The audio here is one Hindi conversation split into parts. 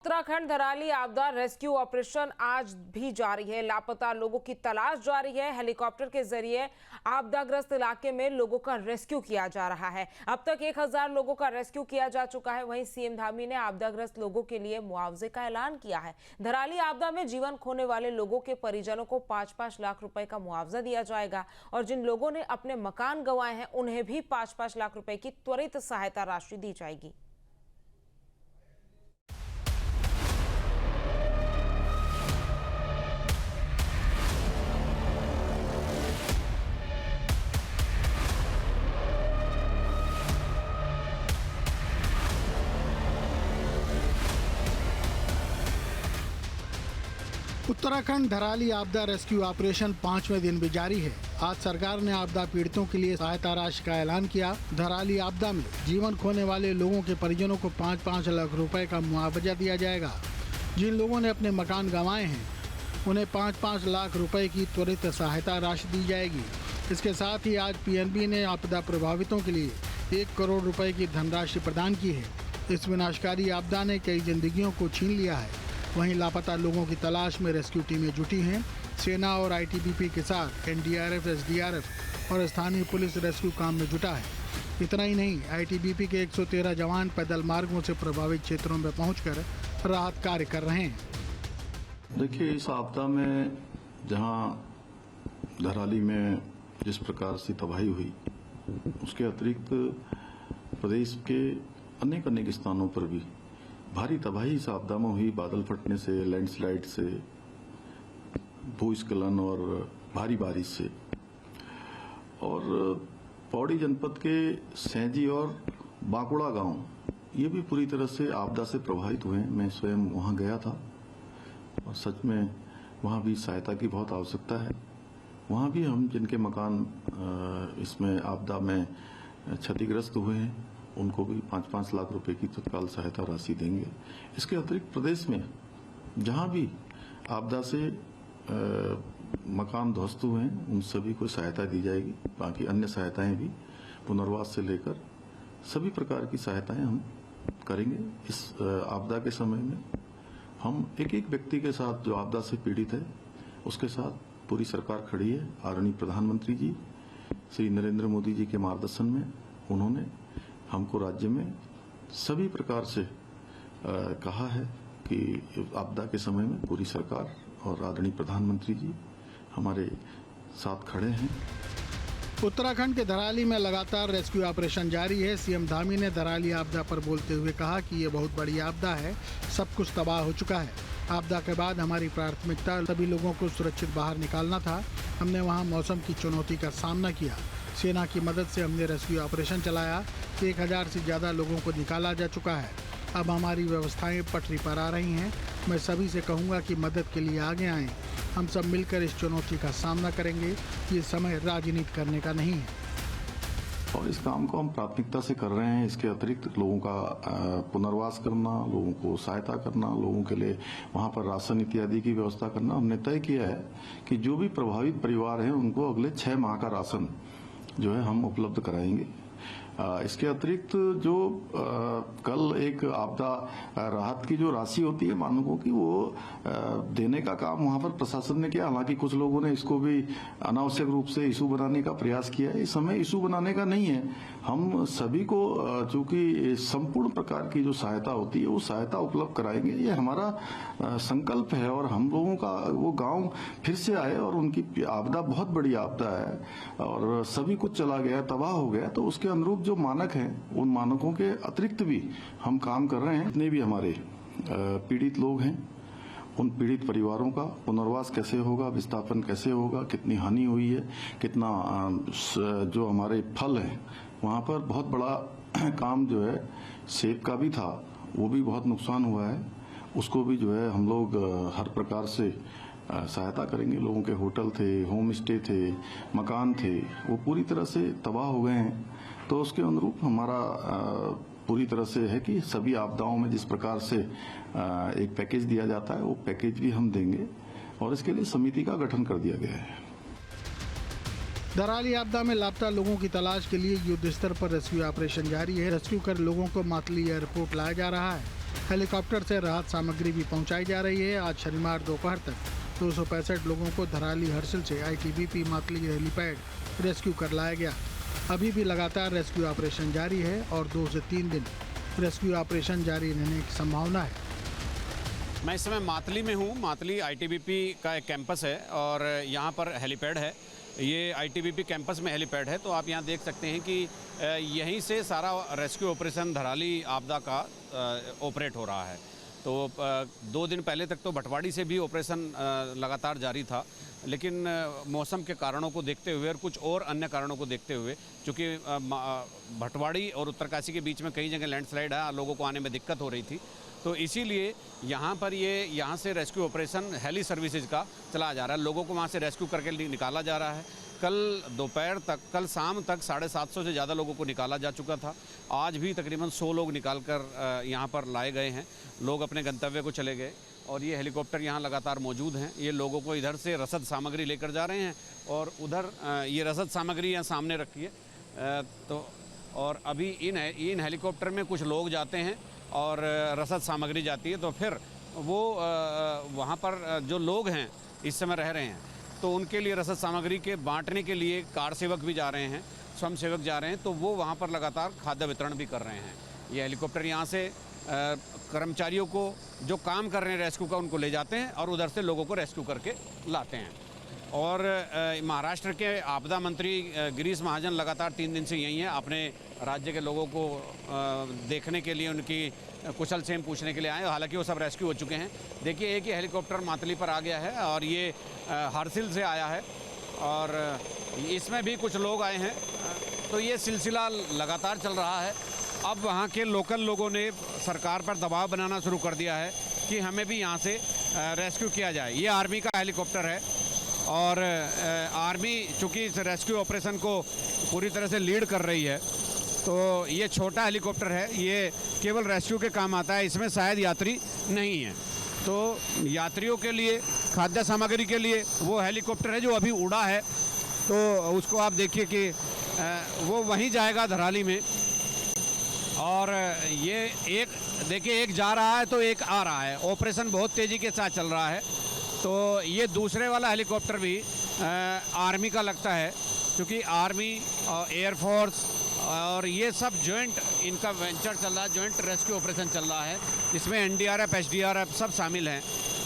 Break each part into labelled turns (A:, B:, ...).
A: उत्तराखंड धराली आपदा रेस्क्यू ऑपरेशन आज भी जारी है। लापता लोगों की तलाश जारी है। हेलीकॉप्टर के जरिए आपदाग्रस्त इलाके में लोगों का रेस्क्यू किया जा रहा है। अब तक 1000 लोगों का रेस्क्यू किया जा चुका है। वहीं सीएम धामी ने आपदाग्रस्त लोगों के लिए मुआवजे का ऐलान किया है। धराली आपदा में जीवन खोने वाले लोगों के परिजनों को 5-5 लाख रुपए का मुआवजा दिया जाएगा और जिन लोगों ने अपने मकान गंवाए हैं उन्हें भी 5-5 लाख रुपए की त्वरित सहायता राशि दी जाएगी।
B: उत्तराखंड धराली आपदा रेस्क्यू ऑपरेशन 5वें दिन भी जारी है। आज सरकार ने आपदा पीड़ितों के लिए सहायता राशि का ऐलान किया। धराली आपदा में जीवन खोने वाले लोगों के परिजनों को 5-5 लाख रुपए का मुआवजा दिया जाएगा। जिन लोगों ने अपने मकान गंवाए हैं उन्हें 5-5 लाख रुपए की त्वरित सहायता राशि दी जाएगी। इसके साथ ही आज पीएनबी ने आपदा प्रभावितों के लिए 1 करोड़ रुपए की धनराशि प्रदान की है। इस विनाशकारी आपदा ने कई जिंदगियों को छीन लिया है। वहीं लापता लोगों की तलाश में रेस्क्यू टीमें जुटी हैं। सेना और आईटीबीपी के साथ एनडीआरएफ, एसडीआरएफ और स्थानीय पुलिस रेस्क्यू काम में जुटा है। इतना ही नहीं, आईटीबीपी के 113 जवान पैदल मार्गों से प्रभावित क्षेत्रों में पहुंचकर राहत कार्य कर रहे हैं।
C: देखिए, इस आपदा में जहां धराली में जिस प्रकार से तबाही हुई, उसके अतिरिक्त प्रदेश के अनेक स्थानों पर भी भारी तबाही इस आपदा में हुई। बादल फटने से, लैंडस्लाइड से, भूस्खलन और भारी बारिश से। और पौड़ी जनपद के सैंजी और बांकुड़ा गांव ये भी पूरी तरह से आपदा से प्रभावित हुए। मैं स्वयं वहां गया था और सच में वहां भी सहायता की बहुत आवश्यकता है। वहां भी हम जिनके मकान इसमें आपदा में क्षतिग्रस्त हुए हैं उनको भी 5-5 लाख रुपए की तत्काल सहायता राशि देंगे। इसके अतिरिक्त प्रदेश में जहां भी आपदा से मकान ध्वस्त हुए हैं उन सभी को सहायता दी जाएगी। बाकी अन्य सहायताएं भी, पुनर्वास से लेकर सभी प्रकार की सहायताएं हम करेंगे। इस आपदा के समय में हम एक व्यक्ति के साथ जो आपदा से पीड़ित है उसके साथ पूरी सरकार खड़ी है। आदरणीय प्रधानमंत्री जी श्री नरेंद्र मोदी जी के मार्गदर्शन में उन्होंने हमको राज्य में सभी प्रकार से कहा है कि आपदा के समय में पूरी सरकार और आदरणीय प्रधानमंत्री जी हमारे साथ खड़े हैं।
B: उत्तराखंड के धराली में लगातार रेस्क्यू ऑपरेशन जारी है। सीएम धामी ने धराली आपदा पर बोलते हुए कहा कि ये बहुत बड़ी आपदा है, सब कुछ तबाह हो चुका है। आपदा के बाद हमारी प्राथमिकता सभी लोगों को सुरक्षित बाहर निकालना था। हमने वहाँ मौसम की चुनौती का सामना किया। सेना की मदद से हमने रेस्क्यू ऑपरेशन चलाया। 1000 से ज़्यादा लोगों को निकाला जा चुका है। अब हमारी व्यवस्थाएं पटरी पर आ रही हैं। मैं सभी से कहूँगा कि मदद के लिए आगे आएं। हम सब मिलकर इस चुनौती का सामना करेंगे। ये समय राजनीति करने का नहीं है
C: और इस काम को हम प्राथमिकता से कर रहे हैं। इसके अतिरिक्त लोगों का पुनर्वास करना, लोगों को सहायता करना, लोगों के लिए वहां पर राशन इत्यादि की व्यवस्था करना। हमने तय किया है कि जो भी प्रभावित परिवार हैं उनको अगले 6 माह का राशन जो है हम उपलब्ध कराएंगे। इसके अतिरिक्त जो कल एक आपदा राहत की जो राशि होती है मानकों की, वो देने का काम वहां पर प्रशासन ने किया। हालांकि कुछ लोगों ने इसको भी अनावश्यक रूप से इशू बनाने का प्रयास किया है। इस समय इशू बनाने का नहीं है। हम सभी को चूंकि संपूर्ण प्रकार की जो सहायता होती है वो सहायता उपलब्ध कराएंगे। ये हमारा संकल्प है और हम लोगों का वो गांव फिर से आए और उनकी आपदा बहुत बड़ी आपदा है और सभी कुछ चला गया, तबाह हो गया। तो उसके अनुरूप जो मानक हैं उन मानकों के अतिरिक्त भी हम काम कर रहे हैं। जितने भी हमारे पीड़ित लोग हैं उन पीड़ित परिवारों का पुनर्वास कैसे होगा, विस्थापन कैसे होगा, कितनी हानि हुई है, कितना जो हमारे फल है वहां पर बहुत बड़ा काम जो है सेब का भी था, वो भी बहुत नुकसान हुआ है। उसको भी जो है हम लोग हर प्रकार से सहायता करेंगे। लोगों के होटल थे, होम स्टे थे, मकान थे, वो पूरी तरह से तबाह हो गए हैं। तो उसके अनुरूप हमारा पूरी तरह से है कि सभी आपदाओं में जिस प्रकार से एक पैकेज दिया जाता है वो पैकेज भी हम देंगे और इसके लिए समिति का गठन कर दिया गया है।
B: धराली आपदा में लापता लोगों की तलाश के लिए युद्ध स्तर पर रेस्क्यू ऑपरेशन जारी है। रेस्क्यू कर लोगों को मातली एयरपोर्ट लाया जा रहा है। हेलीकॉप्टर से राहत सामग्री भी पहुंचाई जा रही है। आज शनिवार दोपहर तक 265 लोगों को धराली हर्सिल से आईटीबीपी मातली हेलीपैड रेस्क्यू कर लाया गया। अभी भी लगातार रेस्क्यू ऑपरेशन जारी है और 2 से 3 दिन रेस्क्यू ऑपरेशन जारी रहने की संभावना है।
D: मैं इस समय मातली में हूँ। मातली आईटीबीपी का एक कैंपस है और यहाँ पर हेलीपैड है। ये आईटीबीपी कैंपस में हेलीपैड है, तो आप यहाँ देख सकते हैं कि यहीं से सारा रेस्क्यू ऑपरेशन धराली आपदा का ऑपरेट हो रहा है। तो 2 दिन पहले तक तो भटवाड़ी से भी ऑपरेशन लगातार जारी था, लेकिन मौसम के कारणों को देखते हुए और कुछ और अन्य कारणों को देखते हुए, चूँकि भटवाड़ी और उत्तरकाशी के बीच में कई जगह लैंडस्लाइड है, लोगों को आने में दिक्कत हो रही थी, तो इसीलिए यहाँ पर यहाँ से रेस्क्यू ऑपरेशन हेली सर्विसेज का चला जा रहा है। लोगों को वहाँ से रेस्क्यू करके निकाला जा रहा है। कल शाम तक 750 से ज़्यादा लोगों को निकाला जा चुका था। आज भी तकरीबन 100 लोग निकाल कर यहाँ पर लाए गए हैं। लोग अपने गंतव्य को चले गए और ये हेलीकॉप्टर यहाँ लगातार मौजूद हैं। ये लोगों को इधर से रसद सामग्री लेकर जा रहे हैं और उधर ये रसद सामग्री यहाँ सामने रखी है। तो और अभी इन हेलीकॉप्टर में कुछ लोग जाते हैं और रसद सामग्री जाती है, तो फिर वो वहाँ पर जो लोग हैं इस समय रह रहे हैं, तो उनके लिए रसद सामग्री के बांटने के लिए कार सेवक भी जा रहे हैं, स्वयं सेवक जा रहे हैं, तो वो वहाँ पर लगातार खाद्य वितरण भी कर रहे हैं। ये हेलीकॉप्टर यहाँ से कर्मचारियों को जो काम कर रहे हैं रेस्क्यू का, उनको ले जाते हैं और उधर से लोगों को रेस्क्यू करके लाते हैं। और महाराष्ट्र के आपदा मंत्री गिरीश महाजन लगातार 3 दिन से यहीं हैं, अपने राज्य के लोगों को देखने के लिए, उनकी कुशल क्षेम पूछने के लिए आए। हालांकि वो सब रेस्क्यू हो चुके हैं। देखिए, एक ही हेलीकॉप्टर मातली पर आ गया है और ये हर्सिल से आया है और इसमें भी कुछ लोग आए हैं। तो ये सिलसिला लगातार चल रहा है। अब वहाँ के लोकल लोगों ने सरकार पर दबाव बनाना शुरू कर दिया है कि हमें भी यहाँ से रेस्क्यू किया जाए। ये आर्मी का हेलीकॉप्टर है और आर्मी चूँकि इस रेस्क्यू ऑपरेशन को पूरी तरह से लीड कर रही है, तो ये छोटा हेलीकॉप्टर है। ये केवल रेस्क्यू के काम आता है, इसमें शायद यात्री नहीं है। तो यात्रियों के लिए, खाद्य सामग्री के लिए वो हेलीकॉप्टर है जो अभी उड़ा है, तो उसको आप देखिए कि वो वहीं जाएगा धराली में। और ये एक देखिए, एक जा रहा है तो एक आ रहा है। ऑपरेशन बहुत तेज़ी के साथ चल रहा है। तो ये दूसरे वाला हेलीकॉप्टर भी आर्मी का लगता है, क्योंकि आर्मी और एयरफोर्स और ये सब जॉइंट इनका वेंचर चल रहा है, जॉइंट रेस्क्यू ऑपरेशन चल रहा है। इसमें एनडीआरएफ, एसडीआरएफ सब शामिल हैं।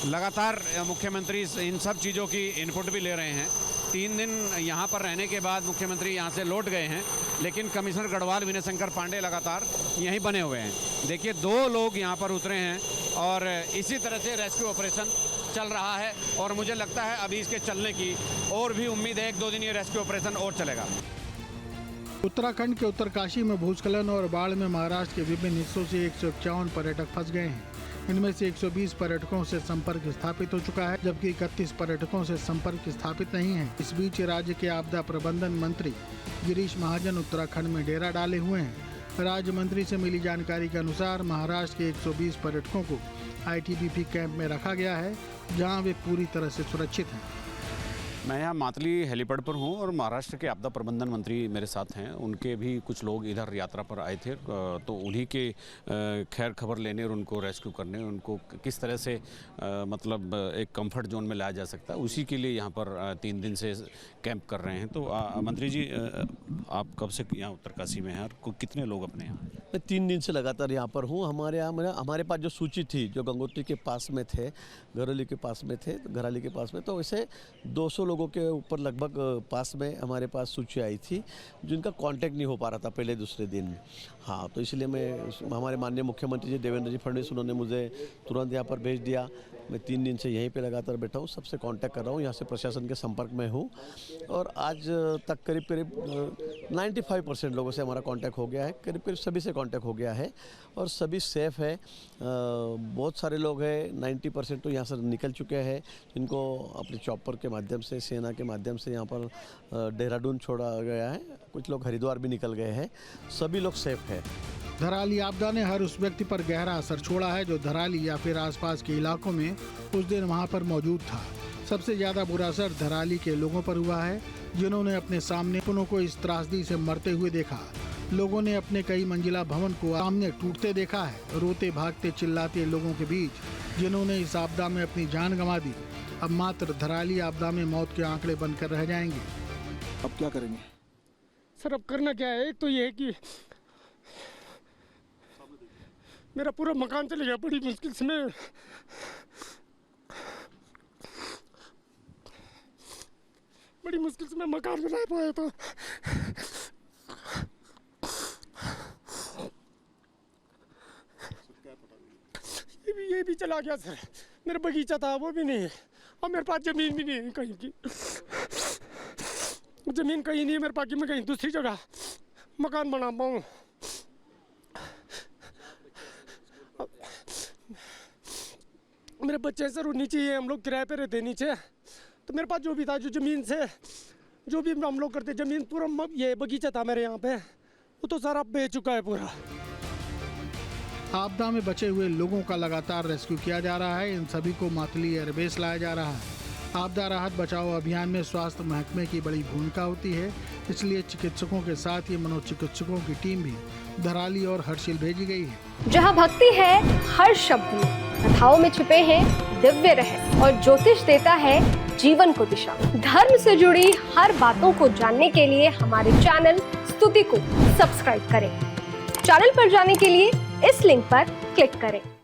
D: लगातार मुख्यमंत्री इन सब चीज़ों की इनपुट भी ले रहे हैं। 3 दिन यहाँ पर रहने के बाद मुख्यमंत्री यहाँ से लौट गए हैं, लेकिन कमिश्नर गढ़वाल विनय शंकर पांडे लगातार यहीं बने हुए हैं। देखिए, 2 लोग यहाँ पर उतरे हैं और इसी तरह से रेस्क्यू ऑपरेशन चल रहा है और मुझे लगता है अभी इसके चलने की और भी उम्मीद है। 1-2 दिन ये रेस्क्यू ऑपरेशन और चलेगा।
B: उत्तराखंड के उत्तरकाशी में भूस्खलन और बाढ़ में महाराष्ट्र के विभिन्न हिस्सों से 151 पर्यटक फंस गए हैं। इनमें से 120 पर्यटकों से संपर्क स्थापित हो चुका है, जबकि 31 पर्यटकों से संपर्क स्थापित नहीं है। इस बीच राज्य के आपदा प्रबंधन मंत्री गिरीश महाजन उत्तराखंड में डेरा डाले हुए हैं। राज्य मंत्री से मिली जानकारी के अनुसार महाराष्ट्र के 120 पर्यटकों को आईटीबीपी कैंप में रखा गया है, जहां वे पूरी तरह से सुरक्षित हैं।
D: मैं यहाँ मातली हेलीपैड पर हूँ और महाराष्ट्र के आपदा प्रबंधन मंत्री मेरे साथ हैं। उनके भी कुछ लोग इधर यात्रा पर आए थे, तो उन्हीं के खैर खबर लेने और उनको रेस्क्यू करने, उनको किस तरह से मतलब एक कंफर्ट जोन में लाया जा सकता है, उसी के लिए यहाँ पर 3 दिन से कैंप कर रहे हैं। तो मंत्री जी, आप कब से यहाँ उत्तरकाशी में हैं और कितने लोग अपने यहाँ?
E: मैं 3 दिन से लगातार यहाँ पर हूँ। हमारे पास जो सूची थी, जो गंगोत्री के पास में थे, घरौली के पास में थे, घराली के पास में, तो वैसे 200 लोगों के ऊपर लगभग पास में हमारे पास सूची आई थी, जिनका कांटेक्ट नहीं हो पा रहा था पहले दूसरे दिन। हाँ, तो इसलिए हमारे माननीय मुख्यमंत्री जी देवेंद्र जी फडणवीस, उन्होंने मुझे तुरंत यहाँ पर भेज दिया। मैं 3 दिन से यहीं पे लगातार बैठा हूँ, सबसे कांटेक्ट कर रहा हूँ, यहाँ से प्रशासन के संपर्क में हूँ और आज तक करीब 95% लोगों से हमारा कांटेक्ट हो गया है। करीब सभी से कांटेक्ट हो गया है और सभी सेफ़ है। बहुत सारे लोग हैं, 90% तो यहाँ से निकल चुके हैं, जिनको अपने चॉपर के माध्यम से, सेना के माध्यम से यहाँ पर देहरादून छोड़ा गया है। कुछ लोग हरिद्वार भी निकल गए हैं, सभी लोग सेफ़ है।
B: धराली आपदा ने हर उस व्यक्ति पर गहरा असर छोड़ा है जो धराली या फिर आसपास के इलाकों में उस दिन वहां पर मौजूद था। सबसे ज्यादा बुरा असर धराली के लोगों पर हुआ है, जिन्होंने अपने सामने अपनों को इस त्रासदी से मरते हुए देखा। लोगों ने अपने कई मंजिला भवन को सामने टूटते देखा है। रोते भागते चिल्लाते लोगों के बीच जिन्होंने इस आपदा में अपनी जान गंवा दी, अब मात्र धराली आपदा में मौत के आंकड़े बनकर रह जाएंगे।
F: अब क्या करेंगे
G: सर? अब करना क्या है? एक तो ये है कि मेरा पूरा मकान चले गया बड़ी मुश्किल से। मैं मकान बना पाया था। ये भी चला गया सर। मेरा बगीचा था वो भी नहीं है, और मेरे पास जमीन भी नहीं है कहीं की। जमीन कहीं नहीं है मेरे पास कि मैं कहीं दूसरी जगह मकान बना पाऊँ। मेरे बच्चे सर नीचे ही, हम लोग किराए पे रहते नीचे। तो मेरे पास जो भी था, जो ज़मीन से जो भी हम लोग करते, ज़मीन पूरा ये बगीचा था मेरे यहाँ पे, वो तो सारा बेच चुका है पूरा।
B: आपदा में बचे हुए लोगों का लगातार रेस्क्यू किया जा रहा है। इन सभी को मातली एयरबेस लाया जा रहा है। आपदा राहत बचाव अभियान में स्वास्थ्य महकमे की बड़ी भूमिका होती है, इसलिए चिकित्सकों के साथ ही मनोचिकित्सकों की टीम भी धराली और हर्षिल भेजी गई है।
H: जहां भक्ति है हर शब्द में, कथाओं में छिपे हैं दिव्य रहस्य और ज्योतिष देता है जीवन को दिशा। धर्म से जुड़ी हर बातों को जानने के लिए हमारे चैनल स्तुति को सब्सक्राइब करें। चैनल पर जाने के लिए इस लिंक पर क्लिक करें।